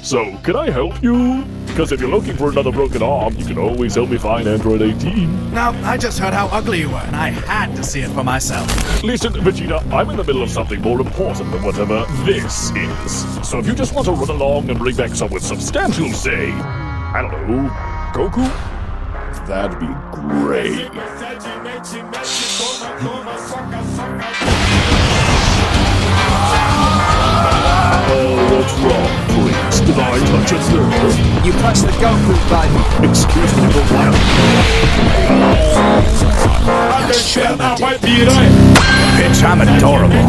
So, can I help you? Because if you're looking for another broken arm, you can always help me find Android 18. No, I just heard how ugly you were, and I had to see it for myself. Listen, Vegeta, I'm in the middle of something more important than whatever this is. So if you just want to run along and bring back someone substantial, say, I don't know, Goku? That'd be great. What's wrong, please? Did I touch a nerve? You pressed the Goku button. Excuse me, but why? Bitch, I'm adorable.